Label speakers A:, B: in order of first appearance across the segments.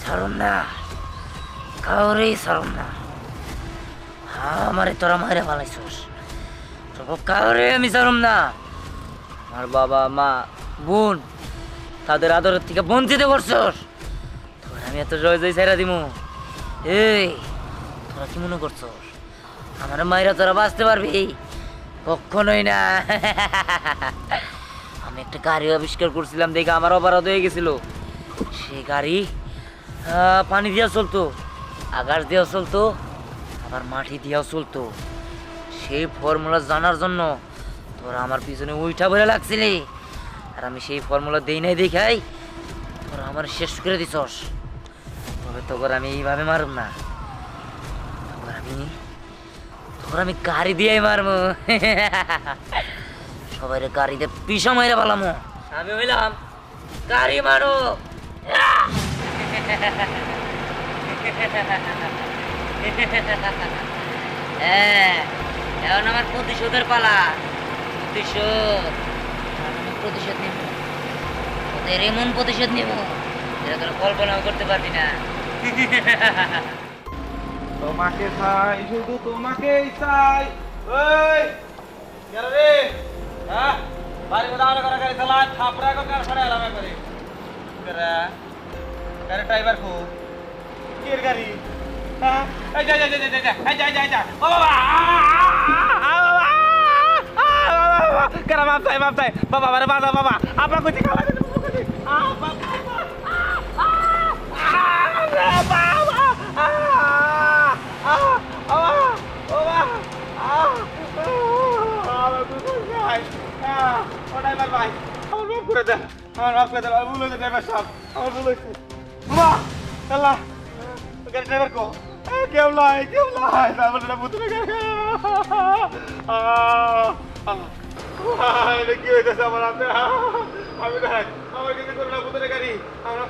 A: ছাড়ুন না, কাউরেই ছাড়ুন না। আমারে তোরা মারে ফেলাইছস, তবু কাউরে আমি ছাড়ুম না। আমার বাবা মা বোন তাদের আদরের থেকে বঞ্চিত করছস, তোর আমি এত জয় জয় ছেড়া দিমু? এই তোরা কি মনে করছস আমার মায়েরা তোরা বাঁচতে পারবি? কখনোই না। আমি একটা গাড়ি আবিষ্কার করছিলাম, দেখে আমার অপরাধ হয়ে গেছিল। সেই গাড়ি পানি দিয়া চলতো, আকাশ দিয়েও চলতো, আবার মাটি দিয়েও চলতো। সেই ফর্মুলা জানার জন্য তোরা আমার পিছনে উইঠা ভরে লাগছিলি, আর আমি সেই ফর্মুলা দেই নাই দেখাই তোরা আমার শেষ করে দিছস। তবে তোর আমি এইভাবে মারব না, তোর আমি গাড়ি দিয়েই মারবো। সবাই গাড়িতে পিছা মাইরা পালামো। আমি হইলাম গাড়ি মারো। হ্যাঁ, এখন আমার প্রতিশোধের পালা। প্রতিশোধ নিব, তোদের এমন প্রতিশোধ নিব যেটা তোরা কল্পনাও করতে পারবি না।
B: তোমাকে চাই, শুধু তোমাকেই চাই। ওই কেন রে? হ্যাঁ, বাড়ি মধ্যে আমরা করে গাড়ি চালাই, থাপড়া করে কার ফাড়ে আলামা করে কেরা? গাড়ি ড্রাইভার কো? কি এর গাড়ি? হ্যাঁ, এই যা যা যা যা যা, এই যা যা যা। ও বাবা! কেরা মাপ চাই, মাপ চাই। বাবা আরে বাবা বাবা, আপা কইতে খাওয়া দে, কইতে। বাবা! কি হইতেছে আমার? আমি আমার কিন্তু করোনা ভূতের গাড়ি আমার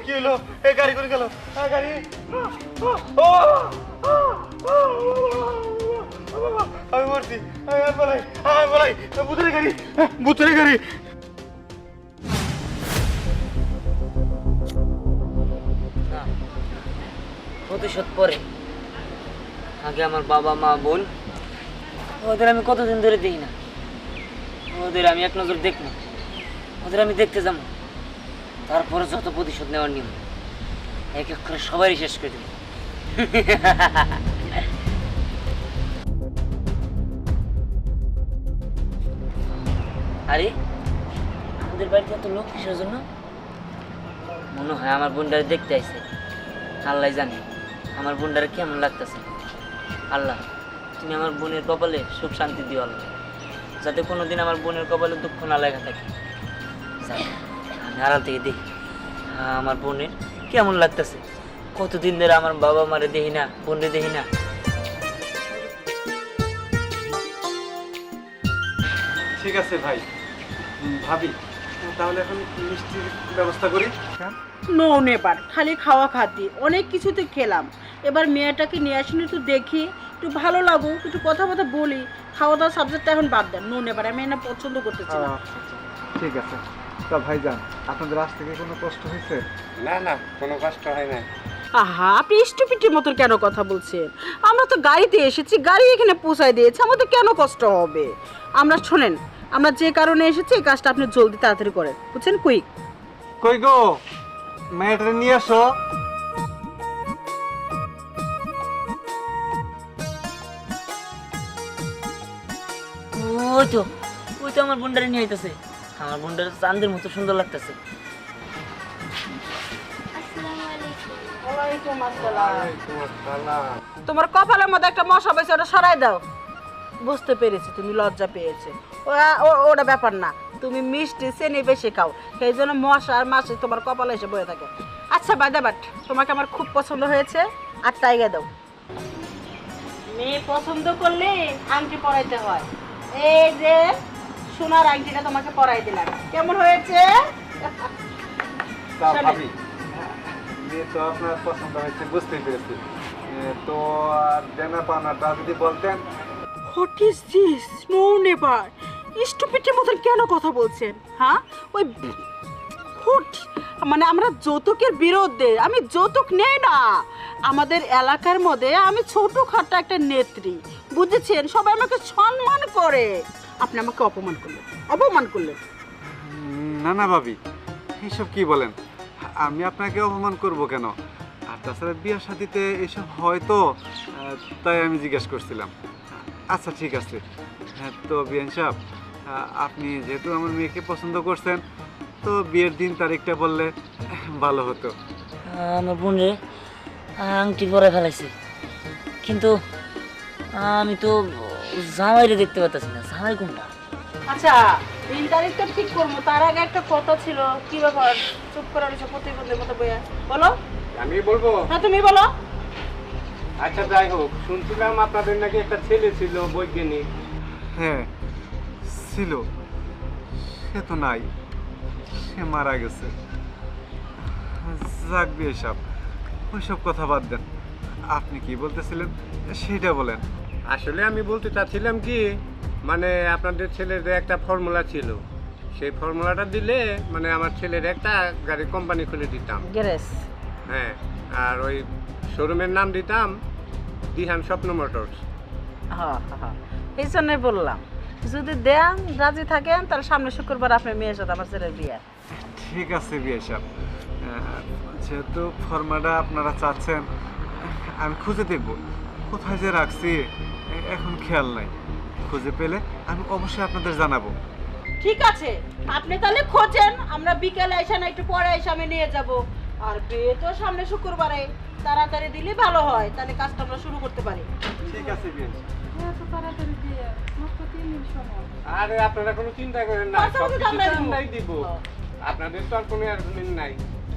B: কি হলো? এই গাড়ি করে গেল, গাড়ি। আমি মরছি, বলাই ভূতের গাড়ি, ভূতের গাড়ি।
A: প্রতিশোধ পরে, আগে আমার বাবা মা বোন ওদের আমি কতদিন ধরে দেখি না। ওদের আমি এক নজর দেখবো, ওদের আমি দেখতে যাবো, তারপরে যত প্রতিশোধ নেওয়ার নিয়ম এক এক করে সবারই শেষ করে দেবো। আরে আমাদের বাড়িতে এত লোক কিসের জন্য? মনে হয় আমার বোনটারে দেখতে আইছে। আল্লাহ জানে আমার বোনটারে কেমন লাগতেছে। আল্লাহ তুমি আমার বোনের কপালে সুখ শান্তি দিও আল্লাহ, যাতে কোনোদিন আমার বোনের কপালে দুঃখ না লেখা থাকে। আমি আড়াল থেকে দেখি আমার বোনের কেমন লাগতেছে। কতদিন ধরে আমার বাবা মারে দেখি না, বোনরে দেখি না।
B: ঠিক আছে ভাই, ভাবি তাহলে এখন মিষ্টির ব্যবস্থা করি।
C: নো নেবার, খালি খাওয়া খাতি অনেক কিছুতে খেলাম। এবার মেয়েটাকে নিয়ে আসুন, একটু দেখি, একটু ভালো লাগুক, একটু কথা কথা বলি। খাওয়া দাওয়া সাবজেক্টটা এখন বাদ দেন, নো নেবার। আমি এটা পছন্দ করতেছি না।
D: ঠিক আছে। তা ভাইজান, আপনাদের আজ থেকে কোনো কষ্ট হয়েছে?
B: না না, কোনো কষ্ট হয় না।
C: আহা, আপনি স্টুপিটের মতন কেন কথা বলছেন? আমরা তো গাড়িতে এসেছি, গাড়ি এখানে পৌঁছায় দিয়েছে, আমাদের কেন কষ্ট হবে? আমরা শোনেন, আমরা যে কারণে এসেছি এই কাজটা আপনি জলদি তাড়াতাড়ি করেন, বুঝছেন? কুইক।
D: কই গো, মেয়েটা নিয়ে আসো।
A: ওই তো আমার বোনটারে নিয়ে আইতেছে। আমার বোনটারে চাঁদের মতো সুন্দর লাগতেছে।
C: তোমার কপালের মধ্যে একটা মশা বসে, ওটা সরাই দাও। বুঝতে পেরেছি তুমি লজ্জা পেয়েছে, ওটা ব্যাপার না। তুমি মিষ্টি চেনি বেশি খাও, সেই জন্য মশা আর মাছি তোমার কপালে এসে বয়ে থাকে। আচ্ছা বাদে বাট, তোমাকে আমার খুব পছন্দ হয়েছে, আর টাইগা দাও। মেয়ে পছন্দ করলে আংটি পরাইতে হয়। এই যে সোনার আংটিটা তোমাকে পরাই দিলাম, কেমন হয়েছে?
D: তা
C: শোনেন।
D: ভাবি, মেয়ে তো আপনার পছন্দ হয়েছে বুঝতেই পেরেছি। তো দেনা পাওনাটা যদি বলতেন।
C: What is this? No never. স্টুপিডের মতন কেন কথা বলছেন? হ্যাঁ, ওই হুট মানে আমরা যৌতুকের বিরুদ্ধে, আমি যৌতুক নেই না। আমাদের এলাকার মধ্যে আমি ছোটখাটো একটা নেত্রী, বুঝেছেন? সবাই আমাকে সম্মান করে, আপনি আমাকে অপমান করলেন, অপমান করলেন।
D: না না ভাবি, এইসব কি বলেন? আমি আপনাকে অপমান করব কেন? আর তাছাড়া বিয়ের শাদিতে এসব হয়তো, তাই আমি জিজ্ঞেস করছিলাম। আচ্ছা ঠিক আছে। তো বিয়ান সাহেব, আপনি যেহেতু আমার মেয়েকে পছন্দ করছেন, তো বিয়ের দিন তারিখটা বললে ভালো হতো।
A: আমার বোন রে আংটি পরে ফেলাইছে, কিন্তু আমি তো জামাইরে দেখতে পাচ্ছি না। জামাই কোনটা?
C: আচ্ছা, দিন তারিখটা ঠিক করবো, তার আগে একটা কথা ছিল। কি ব্যাপার চুপ করে রয়েছে প্রতিবন্ধের মতো বইয়া? বলো।
B: আমি বলবো।
C: হ্যাঁ, তুমি বলো।
B: আচ্ছা যাই হোক, শুনছিলাম আপনাদের নাকি একটা ছেলে ছিল বৈজ্ঞানিক।
D: হ্যাঁ ছিল, সে তো নাই, সে মারা গেছে। যাক বিয়ে সাহেব, ওইসব কথা বাদ দেন। আপনি কি বলতেছিলেন সেটা বলেন।
B: আসলে আমি বলতে চাচ্ছিলাম কি, মানে আপনাদের ছেলের যে একটা ফর্মুলা ছিল, সেই ফর্মুলাটা দিলে মানে আমার ছেলের একটা গাড়ি কোম্পানি খুলে দিতাম।
C: গ্যারেজ।
B: হ্যাঁ, আর ওই শোরুমের নাম দিতাম দিহান স্বপ্ন মোটরস।
C: হ্যাঁ হ্যাঁ, এই জন্যই বললাম, যদি দেন রাজি থাকেন তাহলে সামনে শুক্রবার আপনার মেয়ের সাথে আমার ছেলের বিয়ে।
D: ঠিক আছে বিয়ে সাহেব, যেহেতু ফর্মাটা আপনারা চাচ্ছেন, আমি খুঁজে দেখব কোথায় যে রাখছি, এখন খেয়াল নাই। খুঁজে পেলে আমি অবশ্যই আপনাদের জানাবো।
C: ঠিক আছে, আপনি তাহলে খোঁজেন, আমরা বিকেলে এসে না একটু পরে এসে আমি নিয়ে যাব। আর বিয়ে তো সামনে শুক্রবারে, তাড়াতাড়ি দিলে ভালো হয়, তাহলে কাজটা আমরা শুরু করতে পারি।
D: ঠিক আছে বিয়ে সাহেব।
C: তাড়াতাড়ি দিয়ে মাত্র 3 দিন সময়।
B: আরে আপনারা কোনো চিন্তা করেন না,
C: আচ্ছা,
B: সব
C: ওকে
B: কিছু
C: আমরা দিব।
B: আমরাই দিব।
C: হ্যাঁ।
B: আপনাদের তো আর কোনো অ্যারেঞ্জমেন্ট নাই,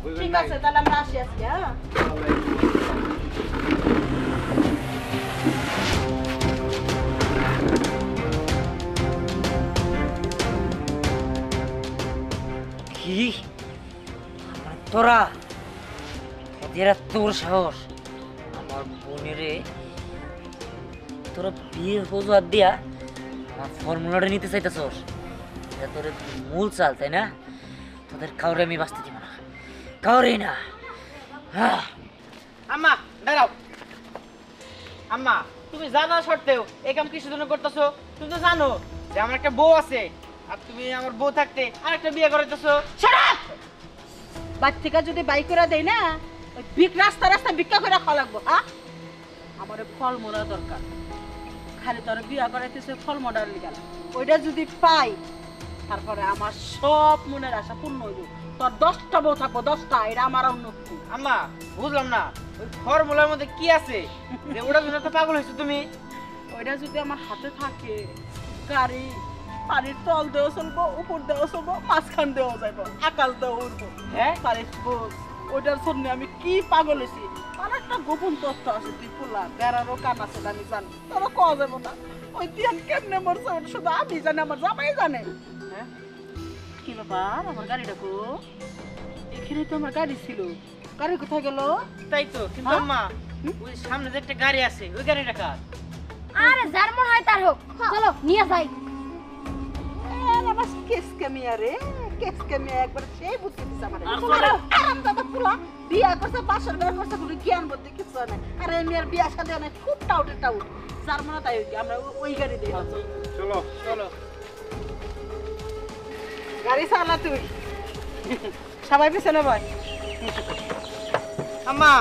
B: বুঝলেন
C: ঠিক
B: না?
C: আছে, তাহলে আমরা আসি আজকে। হ্যাঁ,
A: কি তোরা, তোদের তোর সাহস আমার বোনেরে তোরা বিয়ের অজুহাত দিয়া আমার ফর্মুলাটা নিতে চাইতেছস? এটা তোর মূল চাল, তাই না? তোদের কাউরে আমি বাঁচতে দিব না, কাউরেই না। হ্যাঁ,
E: আম্মা দাঁড়াও। আম্মা, তুমি জানা সত্ত্বেও এই কাম কিসের জন্য করতেছো? তুমি তো জানো যে আমার একটা বউ আছে, আর তুমি আমার বউ থাকতে আরেকটা বিয়ে করাইতেছো।
C: বাড়ি থেকে যদি বাইক করে দেয় না, ওই রাস্তা রাস্তা ভিক্ষা করে খাওয়া লাগবো। হ্যাঁ, আমার ফল মোড়া দরকার, খালি তোর বিয়া করাইতেছে ফল মোড়ার লিগাল। ওইটা যদি পাই, তারপরে আমার সব মনের আশা পূর্ণ হইব। তোর 10টা বউ থাকবো, 10টা, এটা আমার উন্নতি।
E: আম্মা, বুঝলাম না ওই ফর্মুলার মধ্যে কি আছে যে ওটার জন্য তো পাগল হয়েছো তুমি?
C: ওইটা যদি আমার হাতে থাকে, গাড়ি পানির তল দেওয়া চলবো, উপর দেওয়া চলবো, মাঝখান দেওয়া যাইবো, আকাশ দেওয়া উঠবো।
E: হ্যাঁ?
C: পারিস বোস, ওইটার জন্য আমি কি পাগল হয়েছি। আর একটা গোপন তথ্য আছে, তুই পোলা বেড়ারও কান আছে, আমি জানি, তোরা কওয়া যাবো না। ওই দিয়ান কেমনে মরছে ওটা শুধু আমি জানি, আমার জামাই জানে। হ্যাঁ, কি ব্যাপার, আমার গাড়িটা কো? এখানে তো আমার গাড়ি ছিল, গাড়ি কোথায় গেল?
E: তাই তো, কিন্তু
C: হ্যাঁ?
E: আম্মা ওই সামনে যে একটা গাড়ি আছে, ওই গাড়িটা কার?
F: আরে যার মন হয় তার হোক, চলো নিয়ে যাই।
C: আমার কেসকে মিয়া রে, কেসকে মিয়া একবার সেই বুঝতে দিছে আমার।
E: আর চলো।
C: আরামদাদা পোলা বিয়া করছে, বাসার ঘর করছে, কোনো জ্ঞান বুদ্ধি কিছু নাই। আরে মেয়ের বিয়া সাথে অনেক খুব টাউটের টাউট, যার মনে তাই হইছে, আমরা ওই গাড়ি দিয়ে
B: চলো
E: চলো।
C: গাড়ি চালা তুই, সবাই পিছনে বয়।
E: আম্মা,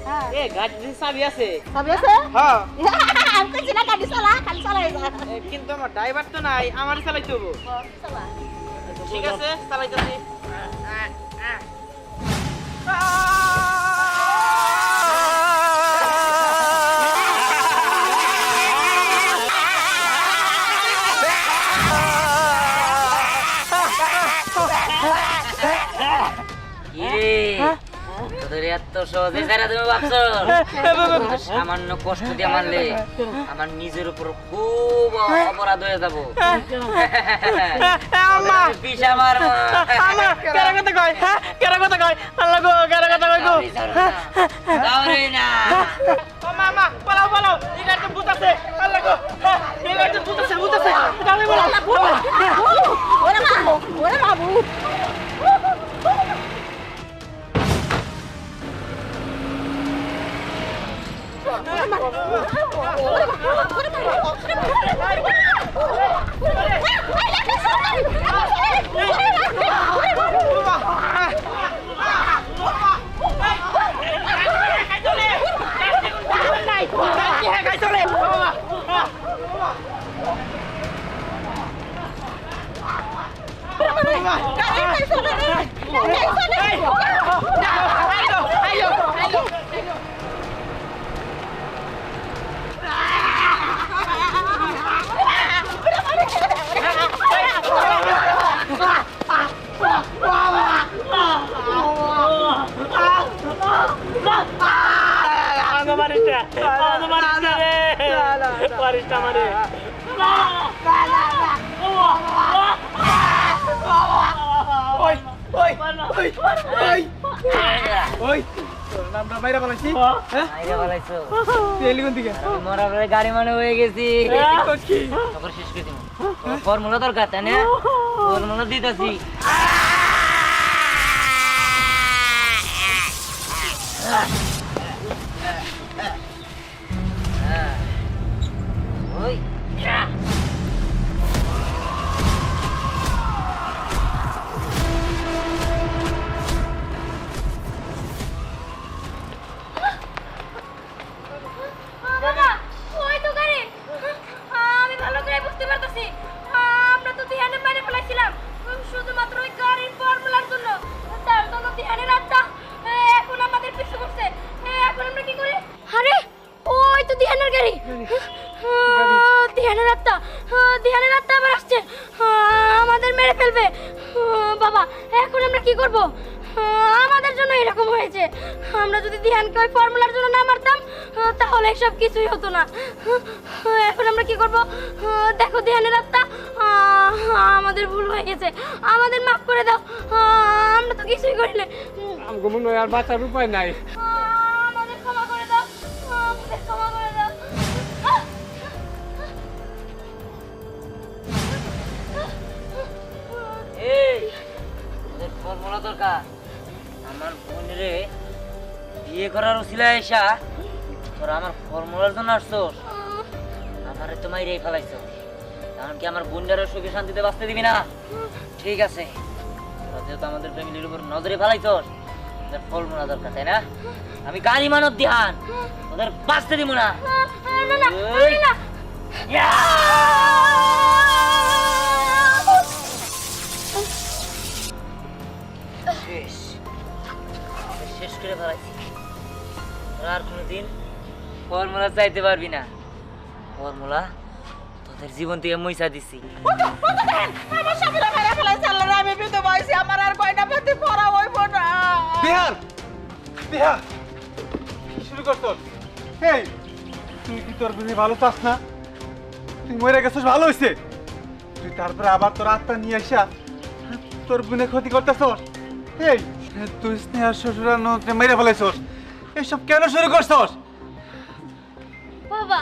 C: হ্যাঁ,
E: এ গাড়ির চাবি আছে?
C: সবই আছে?
E: হ্যাঁ,
C: আমি কইছি না গাড়ি চালা, খালি চালাই যা।
E: কিন্তু আমার ড্রাইভার তো নাই, আমারই চালাইতে হবো।
C: চালা।
E: ঠিক আছে, চালাইতেছি।
A: কি রে, তোদের এত সহজে যারা তুমি ভাবছো সামান্য কষ্ট দিয়ে মারলে আমার নিজের উপর খুব অপরাধ হয়ে যাবো
E: আম্মা
A: পিসা মারবো
E: আম্মা কেরা কথা কয় হ্যাঁ কেরা কথা কয় আল্লাহ গো কেরা কথা কয় গো
A: যাওরে না
E: আম্মা আম্মা পালাও পালাও এখানে তো ভূত আছে আল্লাহ গো এখানে তো ভূত আছে যাবে বলো
C: ওরে বাবু ওরে বাবু
A: মাইরা ফেলাইছো মরা পরে গাড়ি মানে হয়ে গেছি তখন শেষ করে দিব ফর্মুলা দরকার তাই না ফর্মুলা দিতেছি ওই
F: বাবা ওই তো গাড়ি আমি ভালো করে বুঝতে পারতেছি আমরা তো ধ্যানে মেরে ফেলাইছিলাম শুধুমাত্র ওই গাড়ির ফর্মুলার জন্য তার জন্য ধ্যানের আত্মা এখন আমাদের পিছু করছে এখন আমরা কি করি আরে ওই তো ধ্যানের গাড়ি ধ্যানের আত্মা আবার আসছে আমাদের মেরে ফেলবে বাবা এখন আমরা কি করব আমাদের জন্য এরকম হয়েছে আমরা যদি ধ্যানকে ওই ফর্মুলার জন্য না মারতাম তাহলে এসব কিছুই হতো না এখন আমরা কি করব দেখো ধ্যানের আত্মা আমাদের ভুল হয়ে গেছে আমাদের মাফ করে দাও আমরা তো কিছুই করিনি
G: আমগো মনে হয় আর বাঁচার উপায় নাই
F: আমাদের ক্ষমা করে দাও আমাদের ক্ষমা করে দাও
A: এই তোদের ফর্মুলা দরকার আমার বোনরে বিয়ে করার উছিলা এসা তোরা আমার ফর্মুলার জন্য আসছোস আমারে তো মাইরেই ফেলাইছো কারণ কি আমার বোনটারও সুখে শান্তিতে বাঁচতে দিবি না ঠিক আছে তোরা যেহেতু আমাদের ফ্যামিলির উপর নজরে ফেলাইছোস তোদের ফর্মুলা দরকার তাই না আমি গাড়ি মানব ধ্যান তোদের বাঁচতে দিব না
F: না না
A: ওই।
F: না
A: ইয়া! শেষ শেষ করে ফেলাইছি তোরা আর কোনোদিন ফর্মুলা চাইতে পারবি না ফর্মুলা তোদের জীবন থেকে মইসা দিছি
C: আমার স্বামীরা মেরে ফেলাইছে আল্লাহ আমি বিধবা হইছি আমার আর কয়টা পেতে পড়া হইব না
D: বিহার বিহার কি শুরু করছো এই তুই কি তোর বুঝি ভালো চাস না তুই মরে গেছিস ভালো হইছে তুই তারপরে আবার তোর আত্মা নিয়ে আসা তোর বোনে ক্ষতি করতেছস এই তুই স্নেহার শ্বশুরার নদে মেরে ফেলাইছস এসব কেন শুরু করছস
F: বাবা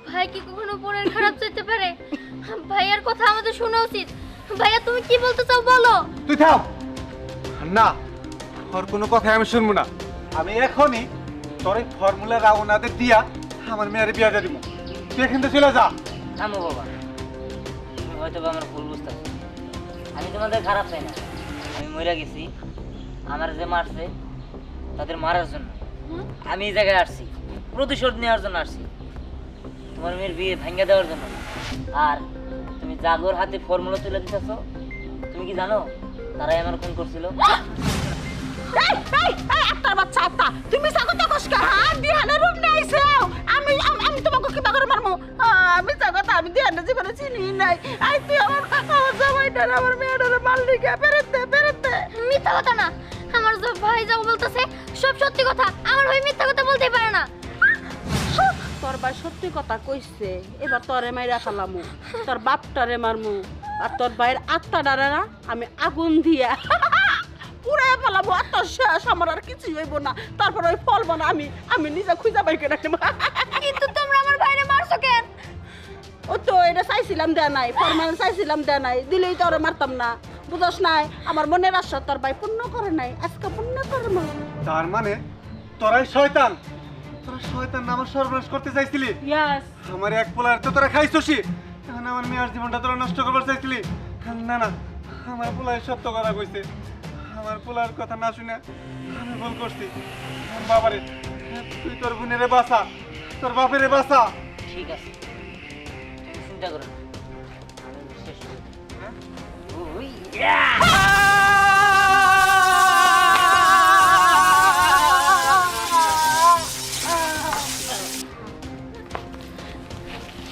F: ভাই কি কখনো বোনের খারাপ চাইতে পারে ভাইয়ার কথা আমাদের শোনা উচিত ভাইয়া তুমি কি বলতে চাও বলো
D: তুই থাম না ওর কোনো কথাই আমি শুনবো না আমি এখনই তোর এই ফর্মুলা রাওনাদের দিয়া আমার মেয়ের বিয়ে দিয়ে দিব তুই এখান থেকে চলে যা
A: থামো বাবা তুমি হয়তো বা আমার ভুল বুঝতেছো আমি তোমাদের খারাপ চাই না আমি মরে গেছি আমার যে মারছে তাদের মারার জন্য আমি এই জায়গায় আসছি প্রতিশোধ নেওয়ার জন্য আসছি তোমার মেয়ের বিয়ে ভাঙ্গা দেওয়ার জন্য না। আর তুমি জাগর হাতে ফর্মুলা তুলে দিতেছো তুমি কি জানো তারাই আমার খুন করছিল
C: এই এই এই একটার বাচ্চা একটা তুমি সাগত কষ্ট হ্যাঁ দিহানা রূপ নাইছো আমি আমি তোমাকে কি বাগর মারমু আমি সাগত আমি দিহানা জীবনে চিনি নাই আই তুই আমার জামাইটার আমার মেয়েটার মারলি কে পেরেতে
F: মিথ্যা কথা না আমার ভাই যা বলতেছে সব সত্যি কথা, আমার ভাই মিথ্যা কথা বলতেই পারে না।
C: তোর ভাই সত্যি কথা কইছে, এবার তোরে মাইরা ফেলামু, তোর বাপটারে মারমু, আর তোর ভাইয়ের আত্মাটারে না আমি আগুন দিয়া পুরাই ফেলামু। আত্মা শেষ, আমার আর কিছুই হইব না। তারপর ওই ফল বানা আমি নিজে খুঁজা পাই কেন।
F: কিন্তু তোমরা আমার ভাইরে মারছো কেন?
C: ও তো এটা চাইছিলাম দেয়া নাই, ফরমান চাইছিলাম দেয়া নাই, দিলেই তো ওরে মারতাম না। বুঝস নাই, আমার মনের আশা তোর ভাই পূর্ণ করে নাই, আজকে পূর্ণ করবো।
D: তার মানে তোরাই শয়তান, তোরা শয়তান না আমার সর্বনাশ করতে চাইছিলি।
C: ইয়াস,
D: আমার এক পোলার তো তোরা খাইছসি, এখন আমার মেয়ের জীবনটা তোরা নষ্ট করবার চাইছিলি। না না, আমার পোলায় সত্য কথা কইছে, আমার পোলার কথা না শুনে আমি ভুল করছি। বাবারে, তুই তোর বোনেরে বাঁচা, তোর বাপেরে বাঁচা।
A: ঠিক আছে, তুমি চিন্তা করো না, আমি শেষ করে দেব। ওই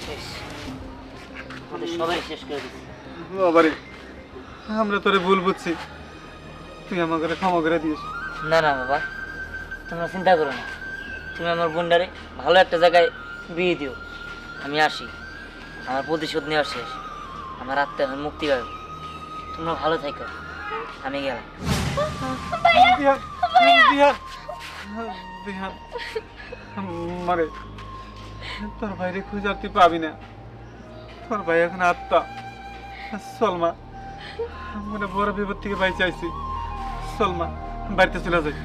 A: শেষ, আমাদের সবাই শেষ করে দিচ্ছি।
D: বাবারে, আমরা তোরে ভুল বুঝছি, তুই আমাকে ক্ষমা করে দিস।
A: না না বাবা, তোমরা চিন্তা করো না, তুমি আমার বোনটারে ভালো একটা জায়গায় বিয়ে দিও। আমি আসি, আমার প্রতিশোধ নেওয়ার শেষ, আমার আত্মা এখন মুক্তি পাবে। তোমরা ভালো থাকো, আমি গেলাম।
D: দিহান, দিহান, দিহান, মারে, তোর ভাইরে খুঁজে আর তুই পাবি না, তোর ভাই এখন আত্মা। সলমা, আমরা বড় বিপদ থেকে বাইচে আইছি। সলমা, বাড়িতে চলে যাই।